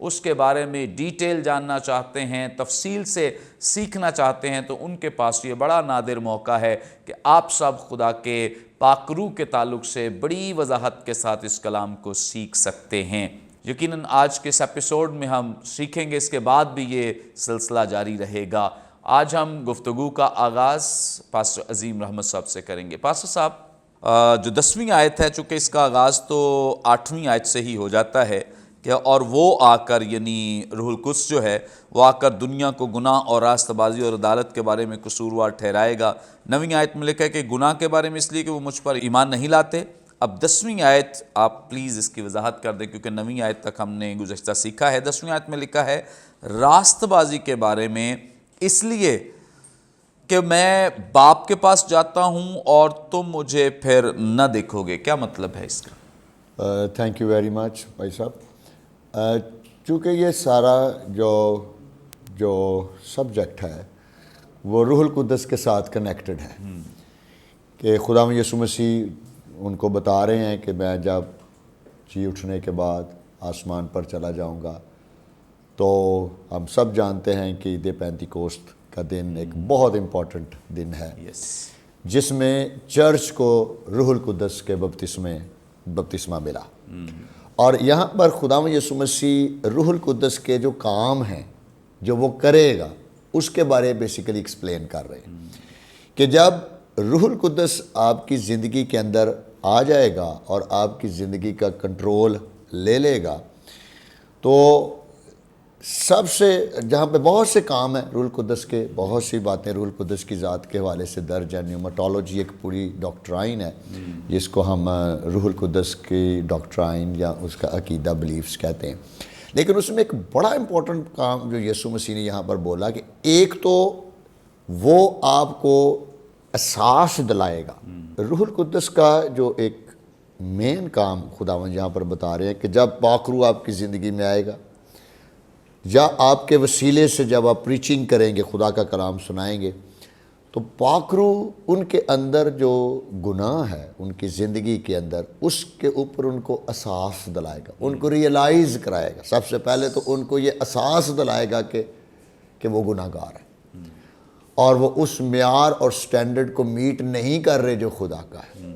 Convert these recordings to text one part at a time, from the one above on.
اس کے بارے میں ڈیٹیل جاننا چاہتے ہیں، تفصیل سے سیکھنا چاہتے ہیں، تو ان کے پاس یہ بڑا نادر موقع ہے کہ آپ سب خدا کے پاک روح کے تعلق سے بڑی وضاحت کے ساتھ اس کلام کو سیکھ سکتے ہیں۔ یقیناً آج کے اس ایپیسوڈ میں ہم سیکھیں گے، اس کے بعد بھی یہ سلسلہ جاری رہے گا۔ آج ہم گفتگو کا آغاز پاسٹر عظیم رحمت صاحب سے کریں گے۔ پاسٹر صاحب، جو 10ویں آیت ہے، چونکہ اس کا آغاز تو 8ویں آیت سے ہی ہو جاتا ہے کہ اور وہ آ کر، یعنی روح القدس جو ہے وہ آ کر دنیا کو گناہ اور راستہ بازی اور عدالت کے بارے میں قصوروار ٹھہرائے گا۔ 9ویں آیت میں لکھا ہے کہ گناہ کے بارے میں اس لیے کہ وہ مجھ پر ایمان نہیں لاتے۔ اب 10ویں آیت آپ پلیز اس کی وضاحت کر دیں، کیونکہ 9ویں آیت تک ہم نے گزشتہ سیکھا ہے۔ 10ویں آیت میں لکھا ہے راست بازی کے بارے میں، اس لیے کہ میں باپ کے پاس جاتا ہوں اور تم مجھے پھر نہ دیکھو گے۔ کیا مطلب ہے اس کا؟ تھینک یو ویری مچ بھائی صاحب۔ چونکہ یہ سارا جو سبجیکٹ ہے وہ روح القدس کے ساتھ کنیکٹڈ ہے، کہ خدا یسوع مسیح ان کو بتا رہے ہیں کہ میں جب جی اٹھنے کے بعد آسمان پر چلا جاؤں گا، تو ہم سب جانتے ہیں کہ عید پینتیکوست کا دن ایک بہت امپورٹنٹ دن ہے، جس میں چرچ کو روح القدس کے بپتسمہ ملا۔ اور یہاں پر خدا یسوع مسیح روح القدس کے جو کام ہیں جو وہ کرے گا اس کے بارے بیسیکلی ایکسپلین کر رہے ہیں، کہ جب روح القدس آپ کی زندگی کے اندر آ جائے گا اور آپ کی زندگی کا کنٹرول لے لے گا، تو سب سے جہاں پہ بہت سے کام ہیں روح القدس کے، بہت سی باتیں روح القدس کی ذات کے حوالے سے درج ہے۔ نیوماٹولوجی ایک پوری ڈاکٹرائن ہے جس کو ہم روح القدس کی ڈاکٹرائن یا اس کا عقیدہ بلیفز کہتے ہیں، لیکن اس میں ایک بڑا امپورٹنٹ کام جو یسوع مسیح نے یہاں پر بولا کہ ایک تو وہ آپ کو احساس دلائے گا۔ روح القدس کا جو ایک مین کام خداوند یہاں پر بتا رہے ہیں کہ جب پاک روح آپ کی زندگی میں آئے گا یا آپ کے وسیلے سے جب آپ پریچنگ کریں گے، خدا کا کلام سنائیں گے، تو پاک روح ان کے اندر جو گناہ ہے ان کی زندگی کے اندر، اس کے اوپر ان کو احساس دلائے گا، ان کو ریئلائز کرائے گا۔ سب سے پہلے تو ان کو یہ احساس دلائے گا کہ وہ گناہ گار ہے اور وہ اس معیار اور سٹینڈرڈ کو میٹ نہیں کر رہے جو خدا کا ہے۔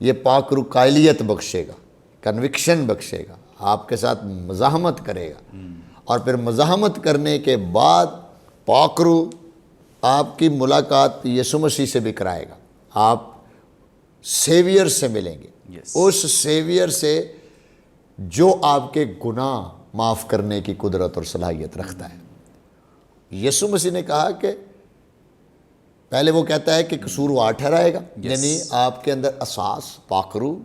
یہ پاک روح قائلیت بخشے گا، کنوکشن بخشے گا، آپ کے ساتھ مزاحمت کرے گا، اور پھر مزاحمت کرنے کے بعد پاک روح آپ کی ملاقات یسوع مسیح سے بھی کرائے گا۔ آپ سیویئر سے ملیں گے، اس سیویئر سے جو آپ کے گناہ معاف کرنے کی قدرت اور صلاحیت رکھتا ہے۔ یسوع مسیح نے کہا کہ پہلے وہ کہتا ہے کہ قصوروار ٹھہرائے گا، یعنی آپ کے اندر احساس، پاک روح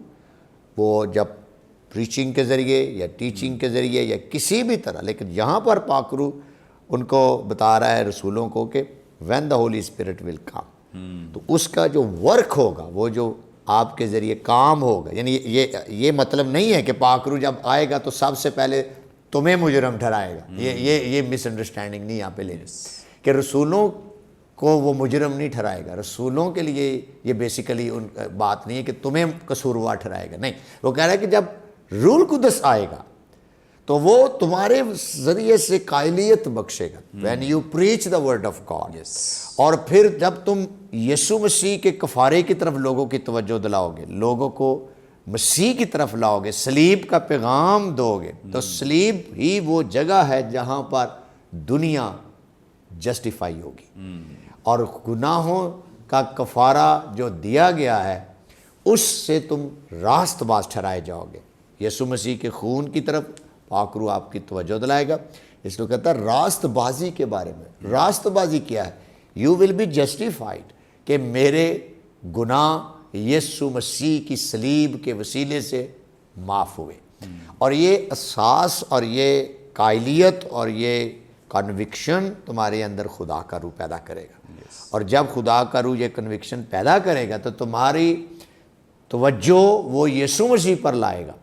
وہ جب پریچنگ کے ذریعے یا ٹیچنگ کے ذریعے یا کسی بھی طرح، لیکن یہاں پر پاک روح ان کو بتا رہا ہے رسولوں کو کہ when the Holy Spirit will come، تو اس کا جو ورک ہوگا، وہ جو آپ کے ذریعے کام ہوگا، یعنی یہ مطلب نہیں ہے کہ پاک روح جب آئے گا تو سب سے پہلے تمہیں مجرم ٹھہرائے گا۔ یہ مس انڈرسٹینڈنگ نہیں یہاں پہ لے کہ رسولوں کو وہ مجرم نہیں ٹھہرائے گا۔ رسولوں کے لیے یہ بیسیکلی ان بات نہیں ہے کہ تمہیں قصوروار ٹھہرائے گا، نہیں، وہ کہہ رہا ہے کہ جب روح القدس آئے گا تو وہ تمہارے ذریعے سے قائلیت بخشے گا، when you preach the word of God، اور پھر جب تم یسوع مسیح کے کفارے کی طرف لوگوں کی توجہ دلاؤ گے، لوگوں کو مسیح کی طرف لاؤ گے، صلیب کا پیغام دو گے، تو صلیب ہی وہ جگہ ہے جہاں پر دنیا جسٹیفائی ہوگی، اور گناہوں کا کفارہ جو دیا گیا ہے اس سے تم راست باز ٹھہرائے جاؤ گے۔ یسوع مسیح کے خون کی طرف پاک روح آپ کی توجہ دلائے گا۔ اس لیے کہتا ہے راست بازی کے بارے میں۔ راست بازی کیا ہے؟ یو ول بی جسٹیفائڈ، کہ میرے گناہ یسوع مسیح کی صلیب کے وسیلے سے معاف ہوئے، اور یہ احساس اور یہ قائلیت اور یہ کنوکشن تمہارے اندر خدا کا روح پیدا کرے گا، اور جب خدا کا روح یہ کنوکشن پیدا کرے گا تو تمہاری توجہ وہ یسوع مسیح پر لائے گا،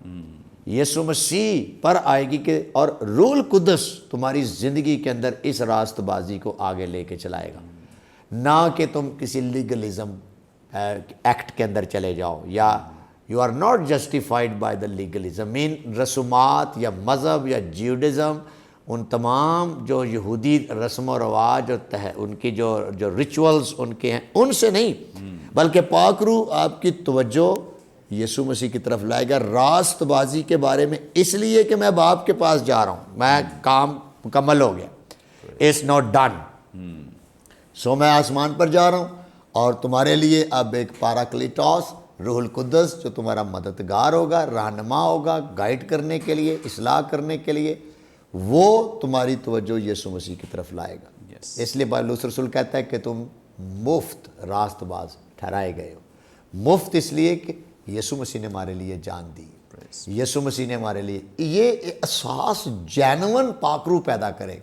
یسوع مسیح پر آئے گی، کہ اور روح القدس تمہاری زندگی کے اندر اس راست بازی کو آگے لے کے چلائے گا، نہ کہ تم کسی لیگلزم ایکٹ کے اندر چلے جاؤ یا you are not justified by the legalism. مین رسومات یا مذہب یا جیوڈزم، ان تمام جو یہودی رسم و رواج اور ان کی جو ریچولز ان کے ہیں، ان سے نہیں، بلکہ پاک روح آپ کی توجہ یسوع مسیح کی طرف لائے گا. راست بازی کے بارے میں اس لیے کہ میں باپ کے پاس جا رہا ہوں، میں کام مکمل ہو گیا، اٹس ناٹ ڈن. سو میں آسمان پر جا رہا ہوں اور تمہارے لیے اب ایک پاراکلیٹوس، روح القدس، جو تمہارا مددگار ہوگا، رہنما ہوگا، گائیڈ کرنے کے لیے، اصلاح کرنے کے لیے، وہ تمہاری توجہ یسوع مسیح کی طرف لائے گا. اس لیے پولس رسول کہتا ہے کہ تم مفت راست باز ٹھہرائے گئے ہو. مفت اس لیے کہ یسوع مسیح نے ہمارے لیے جان دی، یسوع مسیح نے ہمارے لیے یہ احساس جینون پاک روح پیدا کرے.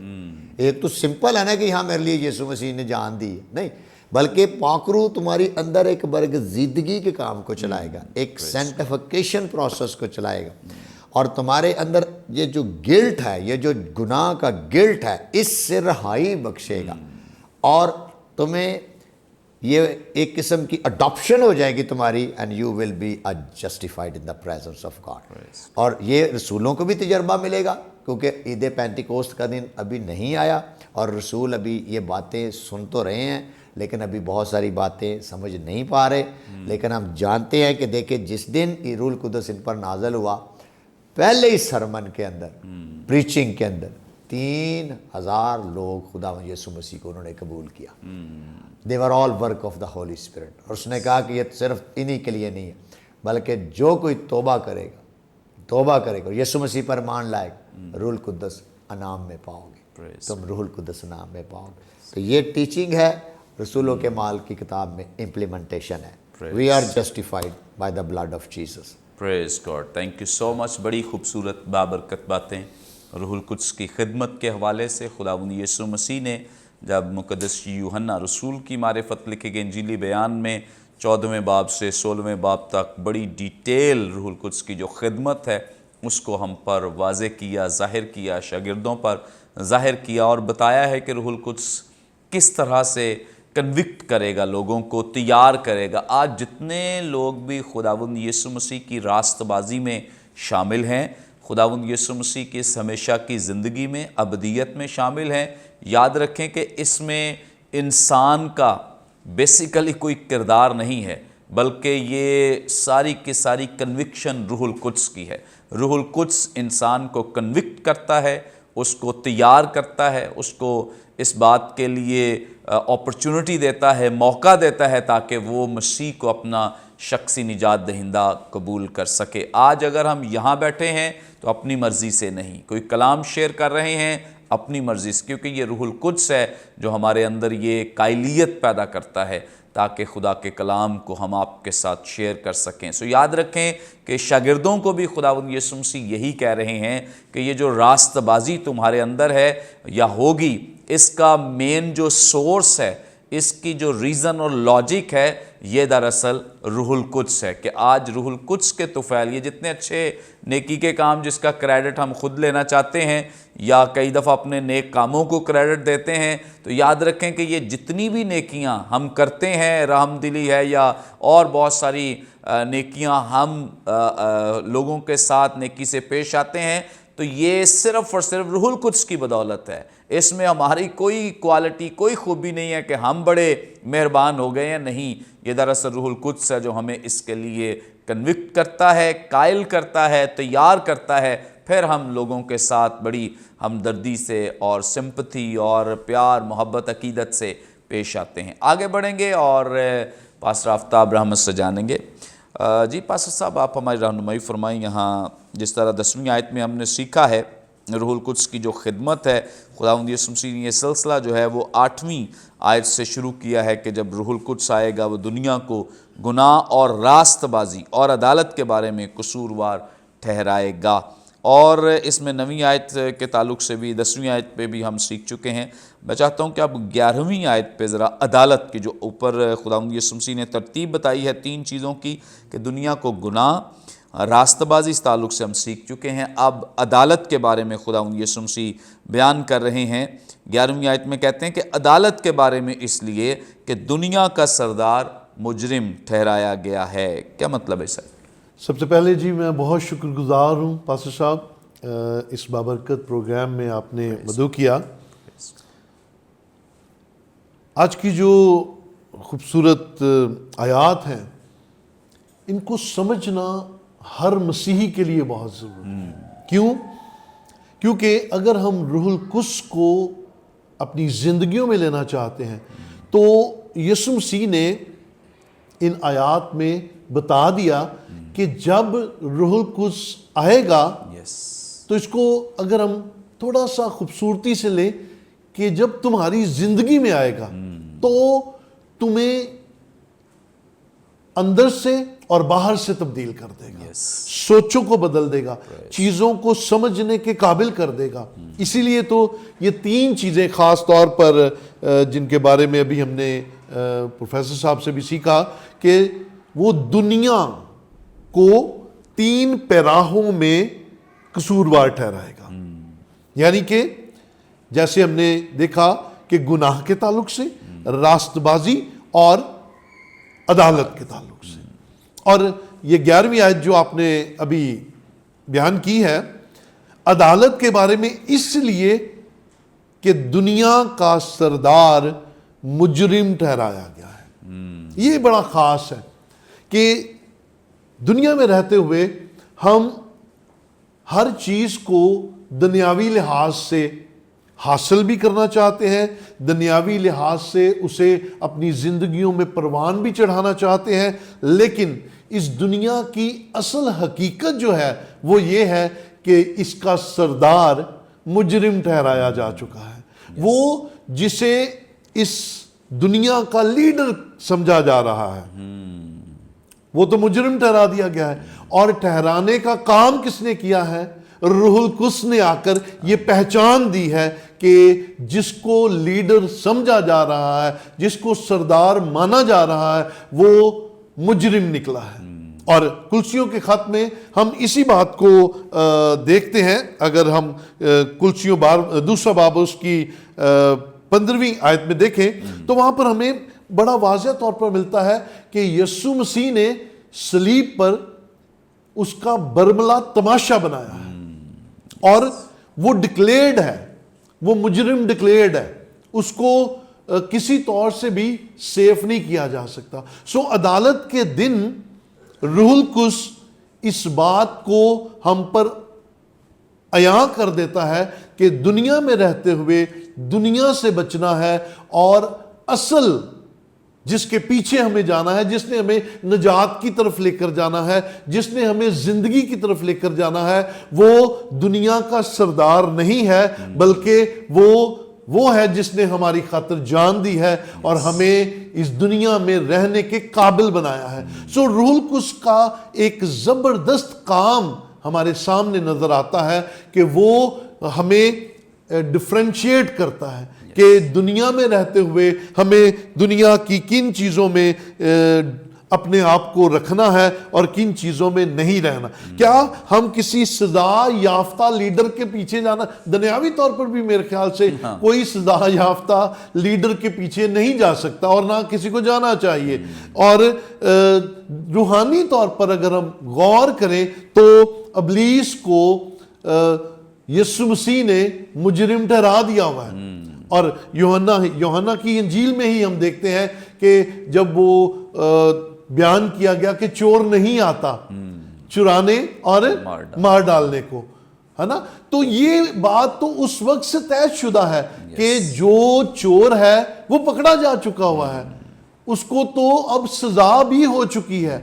ایک تو سمپل ہے نا کہ ہاں میرے لیے یسوع مسیح نے جان دی، نہیں، بلکہ پاک روح تمہاری اندر ایک برگزیدگی کے کام کو چلائے گا، ایک سینٹیفیکیشن پروسیس کو چلائے گا، اور تمہارے اندر یہ جو گلٹ ہے، یہ جو گناہ کا گلٹ ہے، اس سے رہائی بخشے گا، اور تمہیں یہ ایک قسم کی اڈاپشن ہو جائے گی تمہاری، and you will be justified in the presence of God. اور یہ رسولوں کو بھی تجربہ ملے گا، کیونکہ عید پینٹیکوسٹ کا دن ابھی نہیں آیا، اور رسول ابھی یہ باتیں سن تو رہے ہیں لیکن ابھی بہت ساری باتیں سمجھ نہیں پا رہے. لیکن ہم جانتے ہیں کہ دیکھیں جس دن روح القدس ان پر نازل ہوا، پہلے ہی سرمن کے اندر، پریچنگ کے اندر 3000 لوگ خدا یسوع مسیح کو انہوں نے قبول کیا. They were all work of the Holy Spirit. اور اس نے کہا کہ یہ صرف انہی کے لیے نہیں ہے، بلکہ جو کوئی توبہ کرے گا، یسوع مسیح پر مان لائے گا، روح القدس انعام میں پاؤ گے، تم روح القدس انعام میں پاؤ گے. تو یہ ٹیچنگ ہے رسولوں کے مال کی کتاب میں، امپلیمنٹیشن ہے. We are justified by the blood of Jesus. Praise God. Thank you so much. بڑی خوبصورت بابرکت باتیں روح القدس کی خدمت کے حوالے سے. خداوند یسوع مسیح نے جب مقدس یوحنا رسول کی معرفت لکھے گئے انجیلی بیان میں 14ویں باب سے 16ویں باب تک بڑی ڈیٹیل روح القدس کی جو خدمت ہے اس کو ہم پر واضح کیا، ظاہر کیا، شاگردوں پر ظاہر کیا، اور بتایا ہے کہ روح القدس کس طرح سے کنوکٹ کرے گا، لوگوں کو تیار کرے گا. آج جتنے لوگ بھی خداوند یسوع مسیح کی راست بازی میں شامل ہیں، خداوند یسوع مسیح کی اس ہمیشہ کی زندگی میں، ابدیت میں شامل ہیں، یاد رکھیں کہ اس میں انسان کا بیسیکلی کوئی کردار نہیں ہے، بلکہ یہ ساری کی ساری کنوکشن روح القدس کی ہے. روح القدس انسان کو کنوکٹ کرتا ہے، اس کو تیار کرتا ہے، اس کو اس بات کے لیے اپرچونٹی دیتا ہے، موقع دیتا ہے تاکہ وہ مسیح کو اپنا شخصی نجات دہندہ قبول کر سکے. آج اگر ہم یہاں بیٹھے ہیں تو اپنی مرضی سے نہیں، کوئی کلام شیئر کر رہے ہیں اپنی مرضی سے، کیونکہ یہ روح القدس ہے جو ہمارے اندر یہ قائلیت پیدا کرتا ہے تاکہ خدا کے کلام کو ہم آپ کے ساتھ شیئر کر سکیں. سو یاد رکھیں کہ شاگردوں کو بھی خداوند یسوع مسیح یہی کہہ رہے ہیں کہ یہ جو راست بازی تمہارے اندر ہے یا ہوگی، اس کا مین جو سورس ہے، اس کی جو ریزن اور لاجک ہے، یہ دراصل روح القدس ہے. کہ آج روح القدس کے طفیل، یہ جتنے اچھے نیکی کے کام جس کا کریڈٹ ہم خود لینا چاہتے ہیں یا کئی دفعہ اپنے نیک کاموں کو کریڈٹ دیتے ہیں، تو یاد رکھیں کہ یہ جتنی بھی نیکیاں ہم کرتے ہیں، رحم دلی ہے یا اور بہت ساری نیکیاں ہم لوگوں کے ساتھ نیکی سے پیش آتے ہیں، تو یہ صرف اور صرف روح القدس کی بدولت ہے. اس میں ہماری کوئی کوالٹی، کوئی خوبی نہیں ہے کہ ہم بڑے مہربان ہو گئے ہیں، نہیں. یہ دراصل روح القدس ہے جو ہمیں اس کے لیے کنوکٹ کرتا ہے، قائل کرتا ہے، تیار کرتا ہے. پھر ہم لوگوں کے ساتھ بڑی ہمدردی سے اور سمپتھی اور پیار، محبت، عقیدت سے پیش آتے ہیں. آگے بڑھیں گے اور پاسٹر آفتاب رحمت سے جانیں گے. جی پاسٹر صاحب، آپ ہماری رہنمائی فرمائیں. یہاں جس طرح 10ویں آیت میں ہم نے سیکھا ہے روح القدس کی جو خدمت ہے، خداوند یسوع مسیح نے یہ سلسلہ جو ہے وہ 8ویں آیت سے شروع کیا ہے کہ جب روح القدس آئے گا وہ دنیا کو گناہ اور راست بازی اور عدالت کے بارے میں قصوروار ٹھہرائے گا. اور اس میں 9ویں آیت کے تعلق سے بھی 10ویں آیت پہ بھی ہم سیکھ چکے ہیں. میں چاہتا ہوں کہ اب 11ویں آیت پہ ذرا عدالت کی جو اوپر خداوند یسوع مسیح نے ترتیب بتائی ہے 3 چیزوں کی، کہ دنیا کو گناہ، راست بازی، اس تعلق سے ہم سیکھ چکے ہیں. اب عدالت کے بارے میں خداوند یسوع مسیح بیان کر رہے ہیں. 11ویں آیت میں کہتے ہیں کہ عدالت کے بارے میں اس لیے کہ دنیا کا سردار مجرم ٹھہرایا گیا ہے. کیا مطلب ہے سر؟ سب سے پہلے جی میں بہت شکر گزار ہوں پاسٹر صاحب، اس بابرکت پروگرام میں آپ نے مدعو کیا۔ آج کی جو خوبصورت آیات ہیں ان کو سمجھنا ہر مسیحی کے لیے بہت ضروری ہے۔ کیوں؟ کیونکہ اگر ہم روح القدس کو اپنی زندگیوں میں لینا چاہتے ہیں تو یسوع مسیح نے ان آیات میں بتا دیا کہ جب روح القدس آئے گا تو اس کو اگر ہم تھوڑا سا خوبصورتی سے لیں کہ جب تمہاری زندگی میں آئے گا تو تمہیں اندر سے اور باہر سے تبدیل کر دے گا، سوچوں کو بدل دے گا، چیزوں کو سمجھنے کے قابل کر دے گا۔ اسی لیے تو یہ 3 چیزیں خاص طور پر جن کے بارے میں ابھی ہم نے پروفیسر صاحب سے بھی سیکھا کہ وہ دنیا کو 3 پیراہوں میں قصوروار ٹھہرائے گا۔ یعنی کہ جیسے ہم نے دیکھا کہ گناہ کے تعلق سے، راست بازی اور عدالت کے تعلق سے۔ اور یہ 11ویں آیت جو آپ نے ابھی بیان کی ہے عدالت کے بارے میں، اس لیے کہ دنیا کا سردار مجرم ٹھہرایا گیا ہے۔ یہ بڑا خاص ہے کہ دنیا میں رہتے ہوئے ہم ہر چیز کو دنیاوی لحاظ سے حاصل بھی کرنا چاہتے ہیں، دنیاوی لحاظ سے اسے اپنی زندگیوں میں پروان بھی چڑھانا چاہتے ہیں، لیکن اس دنیا کی اصل حقیقت جو ہے وہ یہ ہے کہ اس کا سردار مجرم ٹھہرایا جا چکا ہے۔ وہ جسے اس دنیا کا لیڈر سمجھا جا رہا ہے وہ تو مجرم ٹھہرا دیا گیا ہے، اور ٹھہرانے کا کام کس نے کیا ہے؟ روح القدس نے آ کر یہ پہچان دی ہے کہ جس کو لیڈر سمجھا جا رہا ہے، جس کو سردار مانا جا رہا ہے، وہ مجرم نکلا ہے۔ اور کلسیوں کے خط میں ہم اسی بات کو دیکھتے ہیں۔ اگر ہم کلسیوں دوسرا باب اس کی 15ویں آیت میں دیکھیں تو وہاں پر ہمیں بڑا واضح طور پر ملتا ہے کہ یسوع مسیح نے صلیب پر اس کا برملا تماشا بنایا ہے، اور وہ ڈکلیئرڈ ہے، وہ مجرم ڈکلیئرڈ ہے، اس کو کسی طور سے بھی سیف نہیں کیا جا سکتا۔ عدالت کے دن روح القدس اس بات کو ہم پر عیاں کر دیتا ہے کہ دنیا میں رہتے ہوئے دنیا سے بچنا ہے، اور اصل جس کے پیچھے ہمیں جانا ہے، جس نے ہمیں نجات کی طرف لے کر جانا ہے، جس نے ہمیں زندگی کی طرف لے کر جانا ہے، وہ دنیا کا سردار نہیں ہے، بلکہ وہ ہے جس نے ہماری خاطر جان دی ہے اور ہمیں اس دنیا میں رہنے کے قابل بنایا ہے۔ روح القدس کا ایک زبردست کام ہمارے سامنے نظر آتا ہے کہ وہ ہمیں ڈفرینشیٹ کرتا ہے کہ دنیا میں رہتے ہوئے ہمیں دنیا کی کن چیزوں میں اپنے آپ کو رکھنا ہے اور کن چیزوں میں نہیں رہنا۔ کیا ہم کسی سزا یافتہ لیڈر کے پیچھے جانا؟ دنیاوی طور پر بھی میرے خیال سے کوئی سزا یافتہ لیڈر کے پیچھے نہیں جا سکتا، اور نہ کسی کو جانا چاہیے۔ اور روحانی طور پر اگر ہم غور کریں تو ابلیس کو یسوع مسیح نے مجرم ٹھہرا دیا ہوا ہے۔ اور یوحنا کی انجیل میں ہی ہم دیکھتے ہیں کہ جب وہ بیان کیا گیا کہ چور نہیں آتا چرانے اور مار ڈالنے کو، ہے نا، تو یہ بات تو اس وقت سے طے شدہ ہے کہ جو چور ہے وہ پکڑا جا چکا ہوا ہے، اس کو تو اب سزا بھی ہو چکی ہے۔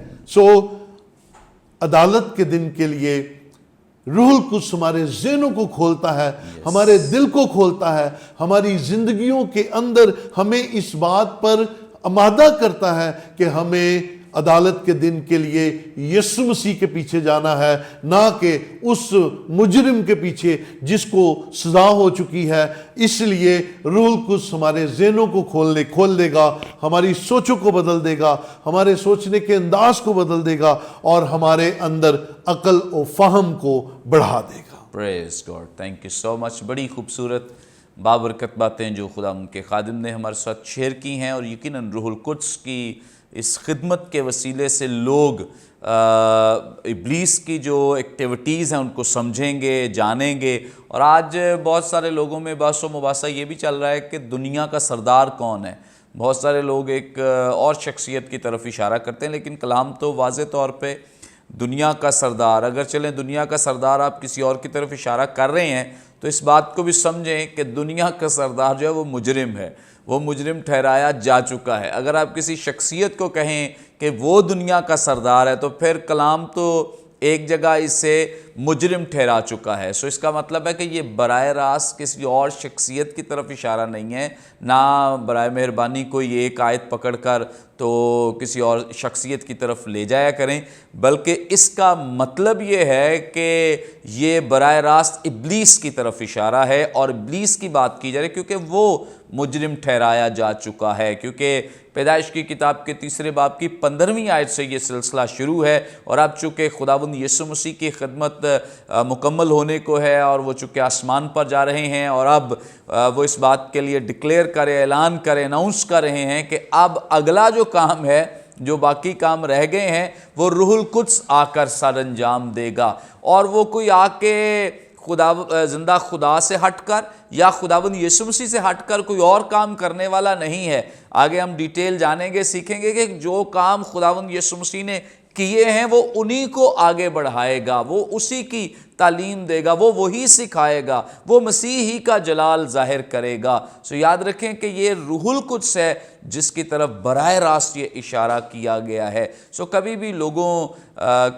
عدالت کے دن کے لیے روح القدس ہمارے ذہنوں کو کھولتا ہے، ہمارے دل کو کھولتا ہے، ہماری زندگیوں کے اندر ہمیں اس بات پر آمادہ کرتا ہے کہ ہمیں عدالت کے دن کے لیے یسوع مسیح کے پیچھے جانا ہے، نہ کہ اس مجرم کے پیچھے جس کو سزا ہو چکی ہے۔ اس لیے روح القدس ہمارے ذہنوں کو کھول دے گا، ہماری سوچوں کو بدل دے گا، ہمارے سوچنے کے انداز کو بدل دے گا، اور ہمارے اندر عقل و فہم کو بڑھا دے گا۔ پریز God, thank you so much. بڑی خوبصورت بابرکت باتیں جو خدا ان کے خادم نے ہمارے ساتھ شیئر کی ہیں، اور یقیناً روح القدس کی اس خدمت کے وسیلے سے لوگ ابلیس کی جو ایکٹیویٹیز ہیں ان کو سمجھیں گے، جانیں گے. اور آج بہت سارے لوگوں میں بحث و مباحثہ یہ بھی چل رہا ہے کہ دنیا کا سردار کون ہے. بہت سارے لوگ ایک اور شخصیت کی طرف اشارہ کرتے ہیں، لیکن کلام تو واضح طور پہ دنیا کا سردار، اگر چلیں دنیا کا سردار آپ کسی اور کی طرف اشارہ کر رہے ہیں تو اس بات کو بھی سمجھیں کہ دنیا کا سردار جو ہے وہ مجرم ہے، وہ مجرم ٹھہرایا جا چکا ہے. اگر آپ کسی شخصیت کو کہیں کہ وہ دنیا کا سردار ہے تو پھر کلام تو ایک جگہ اسے مجرم ٹھہرا چکا ہے. سو اس کا مطلب ہے کہ یہ براہ راست کسی اور شخصیت کی طرف اشارہ نہیں ہے، نہ برائے مہربانی کوئی ایک آیت پکڑ کر تو کسی اور شخصیت کی طرف لے جایا کریں، بلکہ اس کا مطلب یہ ہے کہ یہ براہ راست ابلیس کی طرف اشارہ ہے اور ابلیس کی بات کی جا رہی ہے کیونکہ وہ مجرم ٹھہرایا جا چکا ہے. کیونکہ پیدائش کی کتاب کے 3 باب کی 15ویں آیت سے یہ سلسلہ شروع ہے، اور اب چونکہ خداوند یسوع مسیح کی خدمت مکمل ہونے کو ہے اور وہ چونکہ آسمان پر جا رہے ہیں، اور اب وہ اس بات کے لیے ڈکلیئر کرے، اعلان کرے، اناؤنس کر رہے ہیں کہ اب اگلا جو کام ہے، جو باقی کام رہ گئے ہیں، وہ روح القدس آ کر سر انجام دے گا. اور وہ کوئی آ کے زندہ خدا سے ہٹ کر یا خداوند یسوع مسیح سے ہٹ کر کوئی اور کام کرنے والا نہیں ہے. آگے ہم ڈیٹیل جانیں گے، سیکھیں گے کہ جو کام خداوند یسوع مسیح نے کیے ہیں وہ انہی کو آگے بڑھائے گا، وہ اسی کی تعلیم دے گا، وہ وہی سکھائے گا، وہ مسیح ہی کا جلال ظاہر کرے گا. سو یاد رکھیں کہ یہ روح القدس ہے جس کی طرف براہ راست یہ اشارہ کیا گیا ہے. سو کبھی بھی لوگوں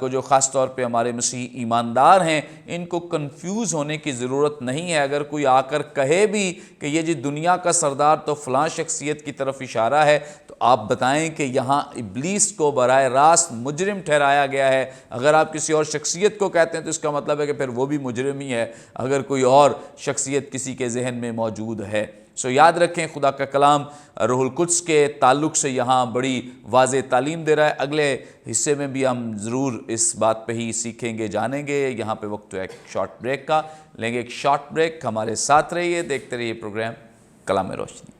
کو جو خاص طور پہ ہمارے مسیح ایماندار ہیں، ان کو کنفیوز ہونے کی ضرورت نہیں ہے. اگر کوئی آ کر کہے بھی کہ یہ جی دنیا کا سردار تو فلاں شخصیت کی طرف اشارہ ہے، تو آپ بتائیں کہ یہاں ابلیس کو براہ راست مجرم ٹھہرایا گیا ہے. اگر آپ کسی اور شخصیت کو کہتے ہیں تو اس کا مطلب ہے کہ پھر وہ بھی مجرم ہی ہے، اگر کوئی اور شخصیت کسی کے ذہن میں موجود ہے. سو یاد رکھیں خدا کا کلام روح القدس کے تعلق سے یہاں بڑی واضح تعلیم دے رہا ہے. اگلے حصے میں بھی ہم ضرور اس بات پہ ہی سیکھیں گے، جانیں گے. یہاں پہ وقت تو ایک شارٹ بریک کا، لیں گے ایک شارٹ بریک. ہمارے ساتھ رہیے، دیکھتے رہیے پروگرام کلام روشنی.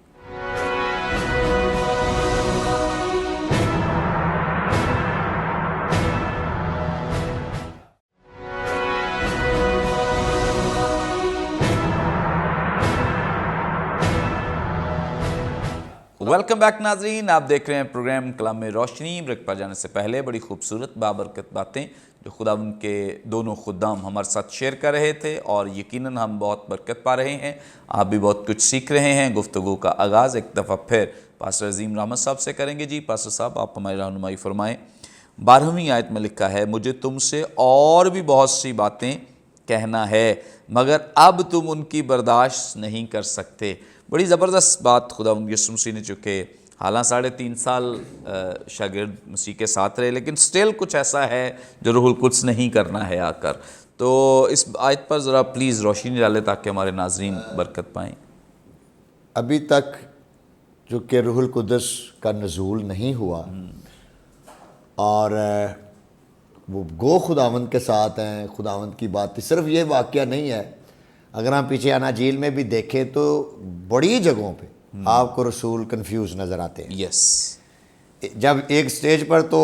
ویلکم بیک ناظرین، آپ دیکھ رہے ہیں پروگرام کلام روشنی. بریک پر جانے سے پہلے بڑی خوبصورت بابرکت باتیں جو خداوند کے دونوں خدام ہمارے ساتھ شیئر کر رہے تھے، اور یقیناً ہم بہت برکت پا رہے ہیں. آپ بھی بہت کچھ سیکھ رہے ہیں. گفتگو کا آغاز ایک دفعہ پھر پاسٹر عظیم رحمت صاحب سے کریں گے. جی پاسٹر صاحب، آپ ہماری رہنمائی فرمائیں. 12ویں آیت میں لکھا ہے، مجھے تم سے اور بھی بہت سی باتیں کہنا ہے مگر اب تم ان کی برداشت نہیں کر سکتے. بڑی زبردست بات خداوند یسوع مسیح نے، چونکہ حالانہ 3.5 سال شاگرد مسیح کے ساتھ رہے، لیکن سٹل کچھ ایسا ہے جو روح القدس نہیں کرنا ہے آ کر. تو اس آیت پر ذرا پلیز روشنی ڈالے تاکہ ہمارے ناظرین برکت پائیں. ابھی تک چونکہ روح القدس کا نزول نہیں ہوا اور وہ گو خداوند کے ساتھ ہیں، خداوند کی بات صرف یہ واقعہ نہیں ہے. اگر ہم پیچھے اناجیل میں بھی دیکھیں تو بڑی جگہوں پہ آپ کو رسول کنفیوز نظر آتے ہیں. یس، جب ایک سٹیج پر تو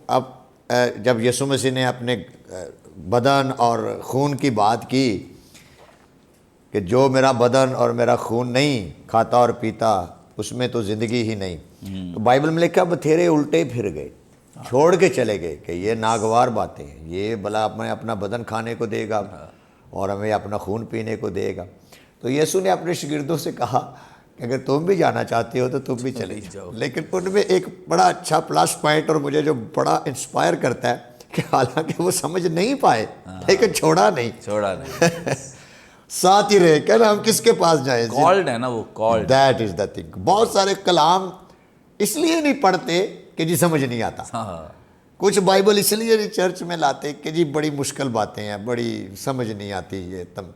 اب جب یسوع مسیح نے اپنے بدن اور خون کی بات کی کہ جو میرا بدن اور میرا خون نہیں کھاتا اور پیتا اس میں تو زندگی ہی نہیں، تو بائبل میں لکھا بتھیرے الٹے پھر گئے، چھوڑ کے چلے گئے کہ یہ ناگوار باتیں ہیں. یہ بھلا ہمیں اپنا بدن کھانے کو دے گا اور ہمیں اپنا خون پینے کو دے گا. تو یسوع نے اپنے شاگردوں سے کہا کہ اگر تم بھی جانا چاہتے ہو تو تم بھی چلے جاؤ. لیکن ان میں ایک بڑا اچھا پلس پوائنٹ اور مجھے جو بڑا انسپائر کرتا ہے کہ حالانکہ وہ سمجھ نہیں پائے لیکن چھوڑا نہیں ساتھ ہی رہے. کہنا ہم کس کے پاس جائیں، کالڈ ہے نا وہ، called. That is the thing. بہت سارے کلام اس لیے نہیں پڑھتے کہ جی سمجھ نہیں آتا. کچھ بائبل اس لیے چرچ میں لاتے کہ جی بڑی مشکل باتیں ہیں، بڑی سمجھ نہیں آتی یہ تم.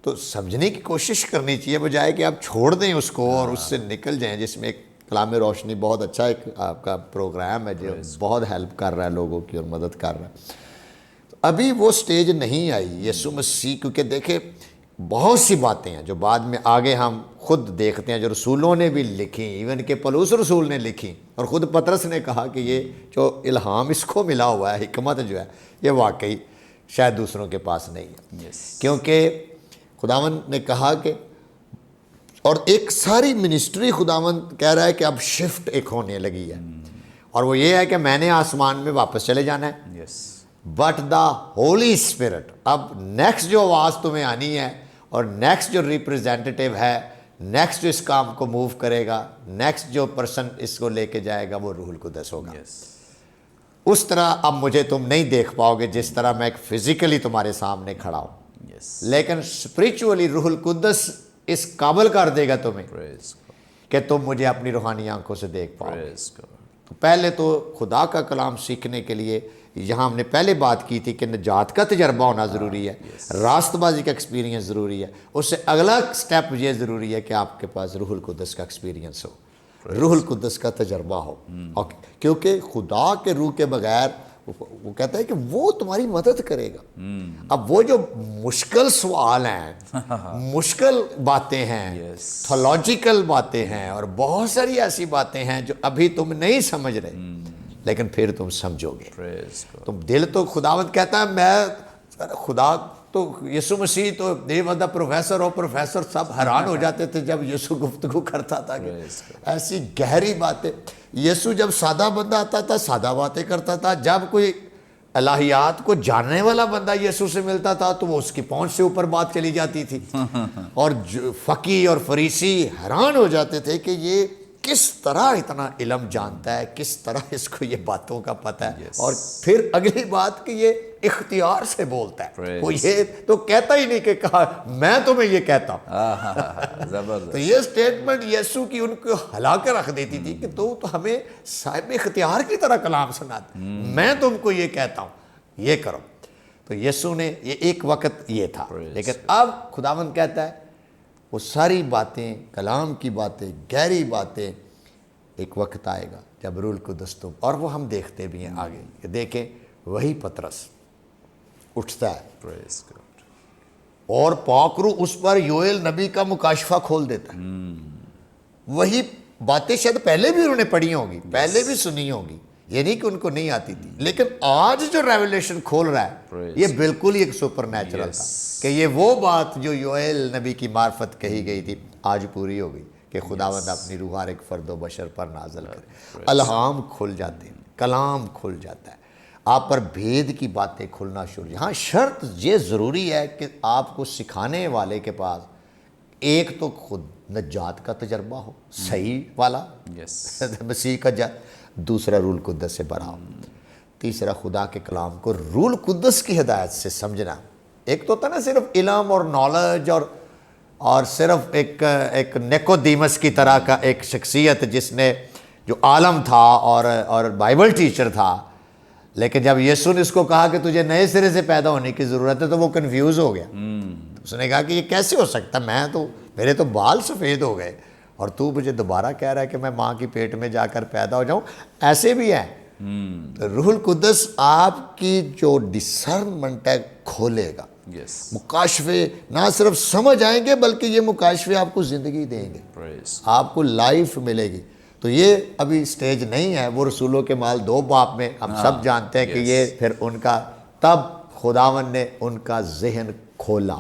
تو سمجھنے کی کوشش کرنی چاہیے بجائے کہ آپ چھوڑ دیں اس کو اور اس سے نکل جائیں. جس میں ایک کلام روشنی بہت اچھا ایک آپ کا پروگرام ہے جو بہت ہیلپ کر رہا ہے لوگوں کی اور مدد کر رہا ہے. ابھی وہ سٹیج نہیں آئی یسوع مسیح، کیونکہ دیکھیں بہت سی باتیں ہیں جو بعد میں آگے ہم خود دیکھتے ہیں جو رسولوں نے بھی لکھی، ایون کہ پولس رسول نے لکھی، اور خود پطرس نے کہا کہ یہ جو الہام اس کو ملا ہوا ہے، حکمت جو ہے، یہ واقعی شاید دوسروں کے پاس نہیں ہے، کیونکہ خداوند نے کہا کہ، اور ایک ساری منسٹری خداوند کہہ رہا ہے کہ اب شفٹ ایک ہونے لگی ہے، اور وہ یہ ہے کہ میں نے آسمان میں واپس چلے جانا ہے، بٹ دا ہولی اسپرٹ، اب نیکسٹ جو آواز تمہیں آنی ہے، اور نیکسٹ جو ریپریزنٹیٹیو ہے، نیکسٹ جو اس کام کو موو کرے گا، نیکسٹ جو پرسن اس کو لے کے جائے گا، وہ روح القدس ہوگا۔ اس طرح اب مجھے تم نہیں دیکھ پاؤ گے جس طرح میں ایک فزیکلی تمہارے سامنے کھڑا ہوں، لیکن اسپریچولی روح القدس اس قابل کر دے گا تمہیں کہ تم مجھے اپنی روحانی آنکھوں سے دیکھ پاؤ گے۔ تو پہلے تو خدا کا کلام سیکھنے کے لیے یہاں ہم نے پہلے بات کی تھی کہ نجات کا تجربہ ہونا ضروری ہے، راست بازی کا ایکسپیرینس ضروری ہے، اس سے اگلا سٹیپ یہ ضروری ہے کہ آپ کے پاس روح القدس کا ایکسپیرینس ہو، روح القدس کا تجربہ ہو، کیونکہ خدا کے روح کے بغیر وہ کہتا ہے کہ وہ تمہاری مدد کرے گا۔ اب وہ جو مشکل سوال ہیں، مشکل باتیں ہیں، تھیولوجیکل باتیں ہیں، اور بہت ساری ایسی باتیں ہیں جو ابھی تم نہیں سمجھ رہے، لیکن پھر تم سمجھو گے۔ تم دل تو خداوند کہتا ہے میں خدا تو یسوع مسیح تو یہ بندہ پروفیسر ہو پروفیسر، سب حیران ہو جاتے تھے جب یسوع گفتگو کرتا تھا کہ ایسی گہری باتیں۔ یسوع جب سادہ بندہ آتا تھا سادہ باتیں کرتا تھا، جب کوئی الہیات کو جاننے والا بندہ یسوع سے ملتا تھا تو وہ اس کی پہنچ سے اوپر بات چلی جاتی تھی، اور فقی اور فریسی حیران ہو جاتے تھے کہ یہ کس طرح اتنا علم جانتا ہے، کس طرح اس کو یہ باتوں کا پتہ ہے، اور پھر اگلی بات کہ یہ اختیار سے بولتا ہے، وہ یہ تو کہتا ہی نہیں کہ کہا میں تمہیں یہ کہتا ہوں۔ تو یہ سٹیٹمنٹ یسوع کی ان کو ہلا کے رکھ دیتی تھی کہ تو ہمیں صاحب اختیار کی طرح کلام سناتا، میں تم کو یہ کہتا ہوں یہ کرو۔ تو یسوع نے یہ ایک وقت یہ تھا، لیکن اب خداوند کہتا ہے وہ ساری باتیں، کلام کی باتیں، گہری باتیں، ایک وقت آئے گا جب روح القدس تم، اور وہ ہم دیکھتے بھی ہیں آگے کہ دیکھیں وہی پطرس اٹھتا ہے اور پاک روح اس پر یوئیل نبی کا مکاشفہ کھول دیتا ہے۔ وہی باتیں شاید پہلے بھی انہوں نے پڑھی ہوں گی، پہلے بھی سنی ہوں گی، یہ نہیں کہ ان کو نہیں آتی تھی، لیکن آج جو ریولیشن کھول رہا ہے یہ بالکل ہی ایک سپر نیچرل تھا کہ یہ وہ بات جو یوئیل نبی کی معرفت کہی گئی تھی آج پوری ہو گئی کہ خداوند اپنی روح ہر ایک فرد و بشر پر نازل کرے، الہام کھل جاتے ہیں، کلام کھل جاتا ہے، آپ پر بھید کی باتیں کھلنا شروع۔ ہاں شرط یہ ضروری ہے کہ آپ کو سکھانے والے کے پاس ایک تو خود نجات کا تجربہ ہو صحیح والا، مسیح کا دوسرا روح القدس سے بھرا ہو، تیسرا خدا کے کلام کو روح القدس کی ہدایت سے سمجھنا۔ ایک تو ہوتا نا صرف علم اور نالج اور صرف ایک نیکودیمس کی طرح کا ایک شخصیت جس نے جو عالم تھا اور بائبل ٹیچر تھا، لیکن جب یسوع نے اس کو کہا کہ تجھے نئے سرے سے پیدا ہونے کی ضرورت ہے تو وہ کنفیوز ہو گیا۔ اس نے کہا کہ یہ کیسے ہو سکتا، میرے تو بال سفید ہو گئے اور تو مجھے دوبارہ کہہ رہا ہے کہ میں ماں کی پیٹ میں جا کر پیدا ہو جاؤں۔ ایسے بھی ہے، روح القدس آپ کی جو ڈسرنمنٹ ہے کھولے گا، مکاشفے نہ صرف سمجھ آئیں گے بلکہ یہ مکاشفے آپ کو زندگی دیں گے، آپ کو لائف ملے گی۔ تو یہ ابھی سٹیج نہیں ہے، وہ رسولوں کے مال 2 باب میں ہم سب جانتے ہیں کہ یہ پھر ان کا، تب خداوند نے ان کا ذہن کھولا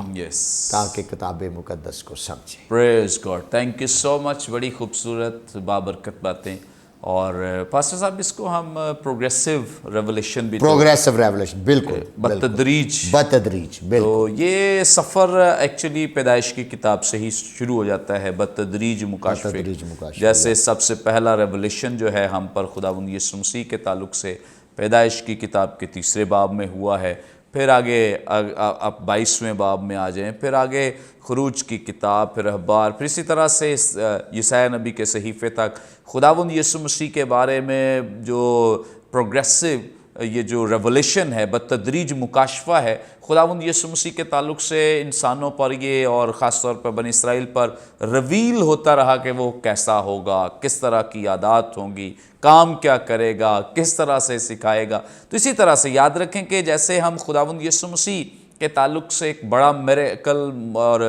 تاکہ کتاب مقدس کو سمجھیں۔ پریز God, thank you so much, بڑی خوبصورت بابرکت باتیں، اور پاسٹر صاحب اس کو ہم پروگریسو ریولیشن بھی، پروگریسو ریولیشن، بالکل بتدریج بالکل۔ تو یہ سفر ایکچولی پیدائش کی کتاب سے ہی شروع ہو جاتا ہے، بتدریج مکاشفے، جیسے سب سے پہلا ریولیشن جو ہے ہم پر خداوند یسوع مسیح کے تعلق سے پیدائش کی کتاب کے 3 باب میں ہوا ہے، پھر آگے آپ 22ویں باب میں آ جائیں، پھر آگے خروج کی کتاب، پھر اخبار، پھر اسی طرح سے یسعیاہ نبی کے صحیفے تک خداوند یسوع مسیح کے بارے میں جو پروگریسو یہ جو ریولیشن ہے، بتدریج مکاشفہ ہے خداوند یسوع مسیح کے تعلق سے انسانوں پر یہ، اور خاص طور پر بنی اسرائیل پر ریویل ہوتا رہا کہ وہ کیسا ہوگا، کس طرح کی عادات ہوں گی، کام کیا کرے گا، کس طرح سے سکھائے گا۔ تو اسی طرح سے یاد رکھیں کہ جیسے ہم خداوند یسوع مسیح کے تعلق سے ایک بڑا میریکل اور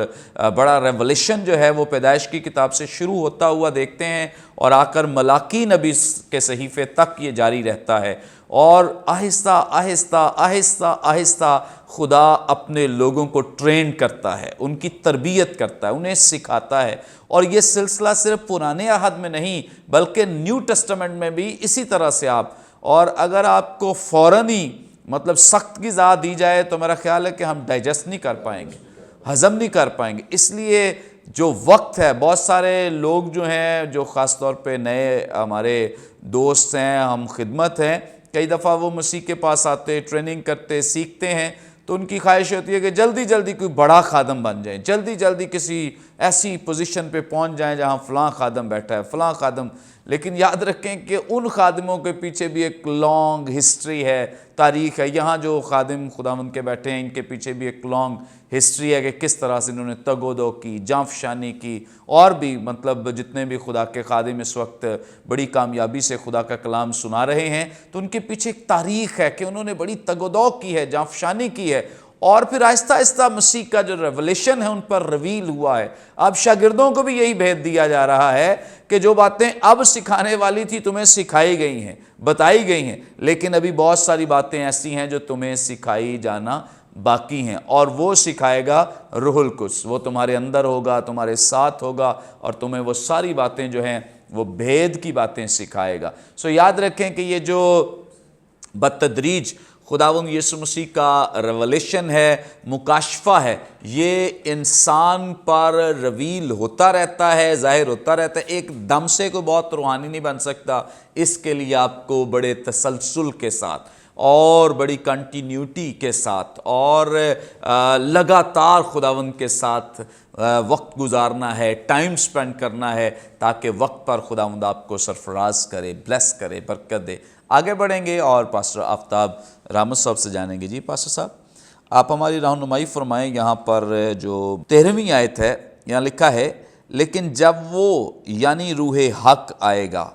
بڑا ریولیشن جو ہے وہ پیدائش کی کتاب سے شروع ہوتا ہوا دیکھتے ہیں اور آ کر ملاکی نبی کے صحیفے تک یہ جاری رہتا ہے، اور آہستہ آہستہ آہستہ آہستہ خدا اپنے لوگوں کو ٹرین کرتا ہے، ان کی تربیت کرتا ہے، انہیں سکھاتا ہے، اور یہ سلسلہ صرف پرانے عہد میں نہیں بلکہ نیو ٹیسٹمنٹ میں بھی اسی طرح سے اور اگر آپ کو فوراً ہی مطلب سخت غذا دی جائے تو میرا خیال ہے کہ ہم ڈائجسٹ نہیں کر پائیں گے، ہضم نہیں کر پائیں گے۔ اس لیے جو وقت ہے، بہت سارے لوگ جو ہیں جو خاص طور پہ نئے ہمارے دوست ہیں، ہم خدمت ہیں، کئی دفعہ وہ مسیح کے پاس آتے، ٹریننگ کرتے، سیکھتے ہیں، تو ان کی خواہش ہوتی ہے کہ جلدی جلدی کوئی بڑا خادم بن جائیں، جلدی جلدی کسی ایسی پوزیشن پہ پہنچ جائیں جہاں فلاں خادم بیٹھا ہے، فلاں خادم۔ لیکن یاد رکھیں کہ ان خادموں کے پیچھے بھی ایک لانگ ہسٹری ہے، تاریخ ہے۔ یہاں جو خادم خداوند کے بیٹھے ہیں ان کے پیچھے بھی ایک لانگ ہسٹری ہے کہ کس طرح سے انہوں نے تگ و دو کی، جانفشانی کی، اور بھی مطلب جتنے بھی خدا کے خادم اس وقت بڑی کامیابی سے خدا کا کلام سنا رہے ہیں، تو ان کے پیچھے ایک تاریخ ہے کہ انہوں نے بڑی تگ و دو کی ہے، جانفشانی کی ہے، اور پھر آہستہ آہستہ مسیح کا جو ریولیشن ہے ان پر ریویل ہوا ہے۔ اب شاگردوں کو بھی یہی بھید دیا جا رہا ہے کہ جو باتیں اب سکھانے والی تھی تمہیں سکھائی گئی ہیں، بتائی گئی ہیں، لیکن ابھی بہت ساری باتیں ایسی ہیں جو تمہیں سکھائی جانا باقی ہیں، اور وہ سکھائے گا روح القدس، وہ تمہارے اندر ہوگا، تمہارے ساتھ ہوگا، اور تمہیں وہ ساری باتیں جو ہیں وہ بھید کی باتیں سکھائے گا۔ سو یاد رکھیں کہ یہ جو بتدریج خداوند یسوع مسیح کا ریولیشن ہے، مکاشفہ ہے، یہ انسان پر ریویل ہوتا رہتا ہے، ظاہر ہوتا رہتا ہے۔ ایک دم سے کوئی بہت روحانی نہیں بن سکتا، اس کے لیے آپ کو بڑے تسلسل کے ساتھ اور بڑی کنٹینیوٹی کے ساتھ اور لگاتار خداوند کے ساتھ وقت گزارنا ہے، ٹائم سپینڈ کرنا ہے، تاکہ وقت پر خداوند آپ کو سرفراز کرے، بلیس کرے، برکت دے۔ آگے بڑھیں گے اور پاسٹر آفتاب رامت صاحب سے جانیں گے۔ جی پاسٹر صاحب، آپ ہماری رہنمائی فرمائیں۔ یہاں پر جو 13ویں آیت ہے، یہاں لکھا ہے لیکن جب وہ یعنی روح حق آئے گا۔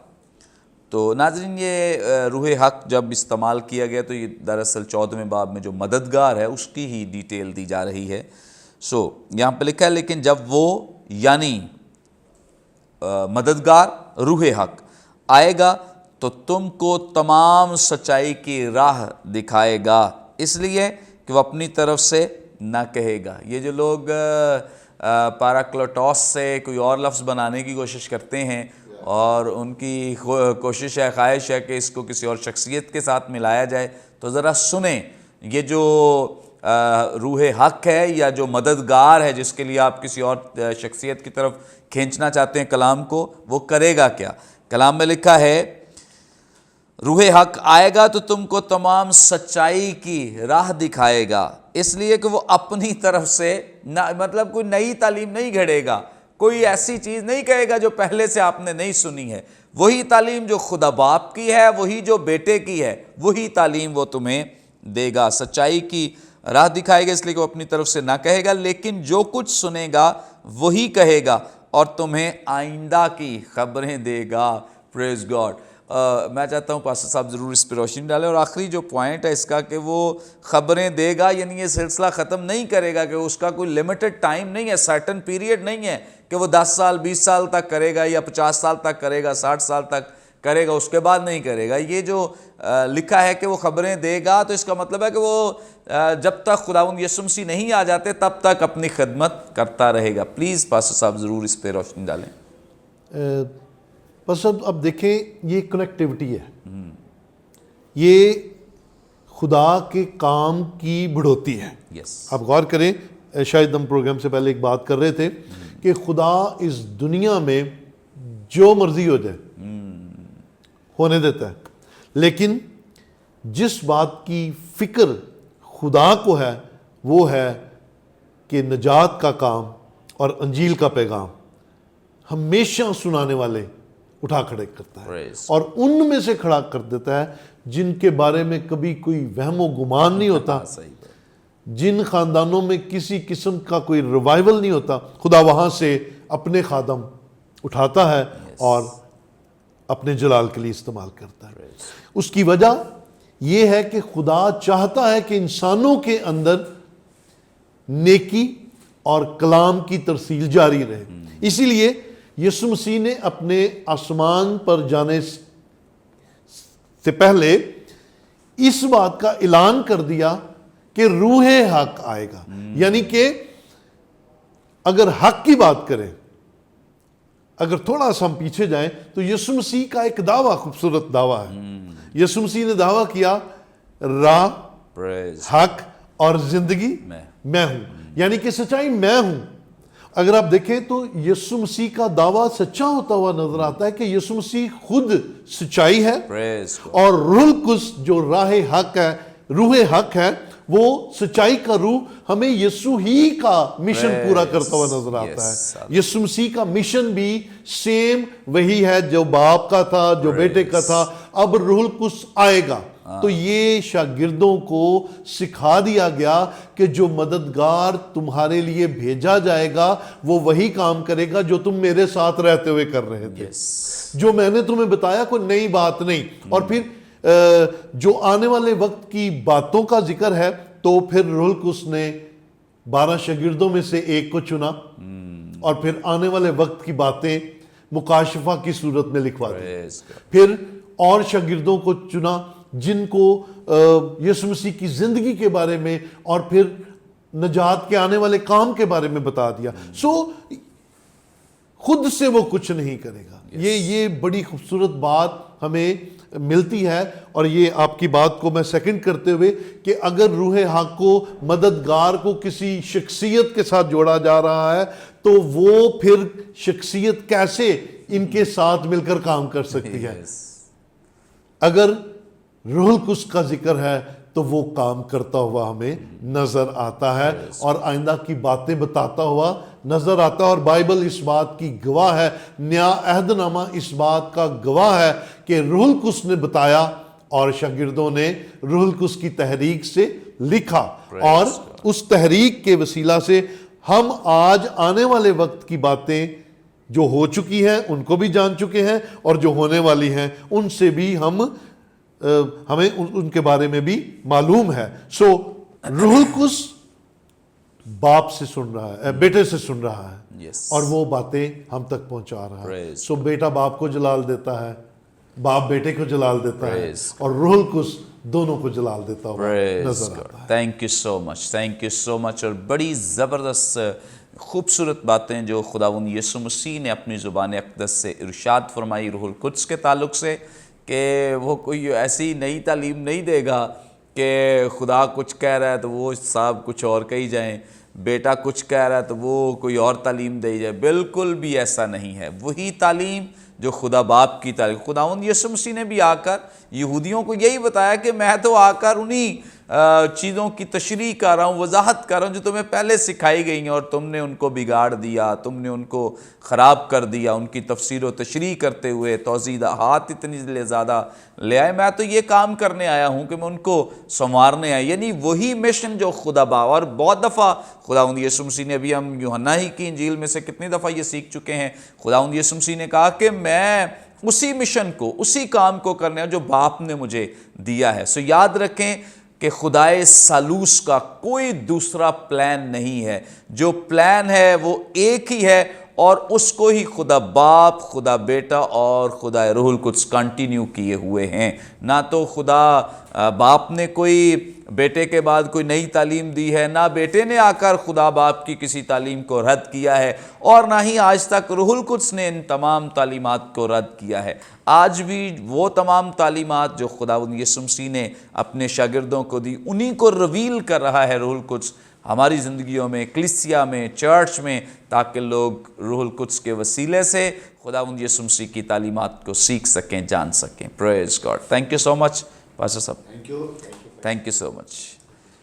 تو ناظرین، یہ روح حق جب استعمال کیا گیا تو یہ دراصل 14ویں باب میں جو مددگار ہے اس کی ہی ڈیٹیل دی جا رہی ہے۔ یہاں پہ لکھا ہے لیکن جب وہ یعنی مددگار روح حق آئے گا تو تم کو تمام سچائی کی راہ دکھائے گا، اس لیے کہ وہ اپنی طرف سے نہ کہے گا۔ یہ جو لوگ پیراکلیٹوس سے کوئی اور لفظ بنانے کی کوشش کرتے ہیں اور ان کی کوشش ہے، خواہش ہے کہ اس کو کسی اور شخصیت کے ساتھ ملایا جائے، تو ذرا سنیں، یہ جو روح حق ہے یا جو مددگار ہے جس کے لیے آپ کسی اور شخصیت کی طرف کھینچنا چاہتے ہیں کلام کو، وہ کرے گا کیا؟ کلام میں لکھا ہے روح حق آئے گا تو تم کو تمام سچائی کی راہ دکھائے گا، اس لیے کہ وہ اپنی طرف سے مطلب کوئی نئی تعلیم نہیں گھڑے گا، کوئی ایسی چیز نہیں کہے گا جو پہلے سے آپ نے نہیں سنی ہے۔ وہی تعلیم جو خدا باپ کی ہے، وہی جو بیٹے کی ہے، وہی تعلیم وہ تمہیں دے گا، سچائی کی راہ دکھائے گا، اس لیے کہ وہ اپنی طرف سے نہ کہے گا، لیکن جو کچھ سنے گا وہی کہے گا اور تمہیں آئندہ کی خبریں دے گا۔ پریز گاڈ۔ میں چاہتا ہوں پاسٹر صاحب ضرور اس پہ روشنی ڈالیں، اور آخری جو پوائنٹ ہے اس کا کہ وہ خبریں دے گا، یعنی یہ سلسلہ ختم نہیں کرے گا، کہ اس کا کوئی لمیٹڈ ٹائم نہیں ہے، سرٹن پیریڈ نہیں ہے کہ وہ 10 سال 20 سال تک کرے گا یا 50 سال تک کرے گا، 60 سال تک کرے گا، اس کے بعد نہیں کرے گا۔ یہ جو لکھا ہے کہ وہ خبریں دے گا، تو اس کا مطلب ہے کہ وہ جب تک خداوند یسوع مسیح نہیں آ جاتے تب تک اپنی خدمت کرتا رہے گا۔ پلیز پاسٹر صاحب ضرور اس پہ روشنی ڈالیں۔ بس اب دیکھیں، یہ کنیکٹیوٹی ہے، یہ خدا کے کام کی بڑھوتی ہے۔ آپ غور کریں، شاید ہم پروگرام سے پہلے ایک بات کر رہے تھے کہ خدا اس دنیا میں جو مرضی ہو جائے ہونے دیتا ہے، لیکن جس بات کی فکر خدا کو ہے وہ ہے کہ نجات کا کام اور انجیل کا پیغام ہمیشہ سنانے والے اٹھا کھڑے کرتا ہے، اور ان میں سے کھڑا کر دیتا ہے جن کے بارے میں کبھی کوئی وہم و گمان نہیں ہوتا، جن خاندانوں میں کسی قسم کا کوئی ریوائول نہیں ہوتا، خدا وہاں سے اپنے خادم اٹھاتا ہے اور اپنے جلال کے لیے استعمال کرتا ہے۔ اس کی وجہ یہ ہے کہ خدا چاہتا ہے کہ انسانوں کے اندر نیکی اور کلام کی ترسیل جاری رہے. اسی لیے یسوع مسیح نے اپنے آسمان پر جانے سے پہلے اس بات کا اعلان کر دیا کہ روح حق آئے گا. یعنی کہ اگر حق کی بات کریں، اگر تھوڑا سا ہم پیچھے جائیں تو یسوع مسیح کا ایک دعویٰ، خوبصورت دعویٰ ہے. یسوع مسیح نے دعویٰ کیا راہ، حق اور زندگی میں ہوں. یعنی کہ سچائی میں ہوں. اگر آپ دیکھیں تو یسوع مسیح کا دعویٰ سچا ہوتا ہوا نظر آتا ہے کہ یسوع مسیح خود سچائی ہے، اور روح القدس جو راہ حق ہے، روح حق ہے، وہ سچائی کا روح ہمیں یسوع ہی کا مشن پورا کرتا ہوا نظر آتا ہے. یسوع مسیح کا مشن بھی سیم وہی ہے جو باپ کا تھا، جو بیٹے کا تھا. اب روح القدس آئے گا تو یہ شاگردوں کو سکھا دیا گیا کہ جو مددگار تمہارے لیے بھیجا جائے گا وہ وہی کام کرے گا جو تم میرے ساتھ رہتے ہوئے کر رہے تھے. جو میں نے تمہیں بتایا کوئی نئی بات نہیں. اور پھر جو آنے والے وقت کی باتوں کا ذکر ہے تو پھر روح القدس نے 12 شاگردوں میں سے ایک کو چنا اور پھر آنے والے وقت کی باتیں مکاشفہ کی صورت میں لکھوا دی. پھر اور شاگردوں کو چنا جن کو یسوع مسیح کی زندگی کے بارے میں اور پھر نجات کے آنے والے کام کے بارے میں بتا دیا. خود سے وہ کچھ نہیں کرے گا. یہ بڑی خوبصورت بات ہمیں ملتی ہے. اور یہ آپ کی بات کو میں سیکنڈ کرتے ہوئے کہ اگر روح حق کو، مددگار کو کسی شخصیت کے ساتھ جوڑا جا رہا ہے تو وہ پھر شخصیت کیسے ان کے ساتھ مل کر کام کر سکتی ہے؟ اگر روح القدس کا ذکر ہے تو وہ کام کرتا ہوا ہمیں نظر آتا ہے اور آئندہ کی باتیں بتاتا ہوا نظر آتا ہے. اور بائبل اس بات کی گواہ ہے، نیا عہد نامہ اس بات کا گواہ ہے کہ روح القدس نے بتایا اور شاگردوں نے روح القدس کی تحریک سے لکھا. اور اس تحریک کے وسیلہ سے ہم آج آنے والے وقت کی باتیں جو ہو چکی ہیں ان کو بھی جان چکے ہیں، اور جو ہونے والی ہیں ان سے بھی ہمیں ان کے بارے میں بھی معلوم ہے. روح القدس باپ سے سن رہا ہے، بیٹے سے سن رہا ہے اور وہ باتیں ہم تک پہنچا رہا ہے. بیٹا باپ کو جلال دیتا ہے، باپ بیٹے کو جلال دیتا ہے، اور روح القدس دونوں کو جلال دیتا ہوا نظر آتا ہے. Thank you so much, thank you so much. اور بڑی زبردست خوبصورت باتیں جو خداوند یسوع مسیح نے اپنی زبان اقدس سے ارشاد فرمائی روح القدس کے تعلق سے، کہ وہ کوئی ایسی نئی تعلیم نہیں دے گا کہ خدا کچھ کہہ رہا ہے تو وہ صاحب کچھ اور کہی جائیں، بیٹا کچھ کہہ رہا ہے تو وہ کوئی اور تعلیم دی جائے. بالکل بھی ایسا نہیں ہے. وہی تعلیم جو خدا باپ کی تعلیم. خداوند یسوع مسیح نے بھی آ کر یہودیوں کو یہی بتایا کہ میں تو آ کر انہی چیزوں کی تشریح کر رہا ہوں، وضاحت کر رہا ہوں جو تمہیں پہلے سکھائی گئی ہیں، اور تم نے ان کو بگاڑ دیا، تم نے ان کو خراب کر دیا. ان کی تفسیر و تشریح کرتے ہوئے توضیحات اتنی زیادہ لے آئے. میں تو یہ کام کرنے آیا ہوں کہ میں ان کو سنوارنے آیا. یعنی وہی مشن جو خدا باپ. اور بہت دفعہ خداوند یسوع مسیح نے، ابھی ہم یوحنا ہی کی انجیل میں سے کتنی دفعہ یہ سیکھ چکے ہیں، خداوند یسوع مسیح نے کہا کہ میں اسی مشن کو، اسی کام کو کرنے جو باپ نے مجھے دیا ہے. یاد رکھیں کہ خدائے ثالوث کا کوئی دوسرا پلان نہیں ہے. جو پلان ہے وہ ایک ہی ہے، اور اس کو ہی خدا باپ، خدا بیٹا اور خدا روح القدس کنٹینیو کیے ہوئے ہیں. نہ تو خدا باپ نے کوئی بیٹے کے بعد کوئی نئی تعلیم دی ہے، نہ بیٹے نے آ کر خدا باپ کی کسی تعلیم کو رد کیا ہے، اور نہ ہی آج تک روح القدس نے ان تمام تعلیمات کو رد کیا ہے. آج بھی وہ تمام تعلیمات جو خداوند یسوع مسیح نے اپنے شاگردوں کو دی، انہی کو ریویل کر رہا ہے روح القدس ہماری زندگیوں میں، کلیسیا میں، چرچ میں، تاکہ لوگ روح القدس کے وسیلے سے خداوند یسوع مسیح کی تعلیمات کو سیکھ سکیں، جان سکیں. Praise God. Thank you so much pastor صاحب. Thank you so much.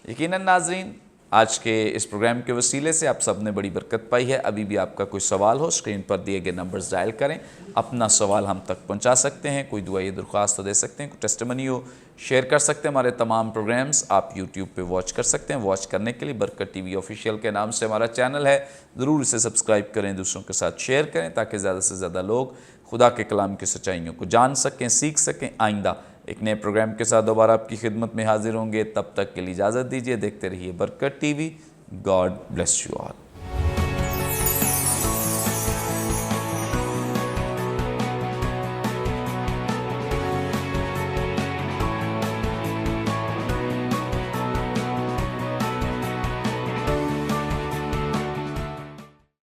یقیناً ناظرین، آج کے اس پروگرام کے وسیلے سے آپ سب نے بڑی برکت پائی ہے. ابھی بھی آپ کا کوئی سوال ہو، اسکرین پر دیے گئے نمبرز ڈائل کریں، اپنا سوال ہم تک پہنچا سکتے ہیں. کوئی دعائی درخواست تو دے سکتے ہیں، کوئی ٹیسٹیمنی ہو شیئر کر سکتے ہیں. ہمارے تمام پروگرامز آپ یوٹیوب پہ واچ کر سکتے ہیں. واچ کرنے کے لیے برکت ٹی وی آفیشیل کے نام سے ہمارا چینل ہے، ضرور اسے سبسکرائب کریں، دوسروں کے ساتھ شیئر کریں، تاکہ زیادہ سے زیادہ لوگ خدا کے کلام کی سچائیوں کو جان سکیں، سیکھ سکیں. آئندہ ایک نئے پروگرام کے ساتھ دوبارہ آپ کی خدمت میں حاضر ہوں گے. تب تک کے لیے اجازت دیجیے. دیکھتے رہیے برکت T V. God bless you all.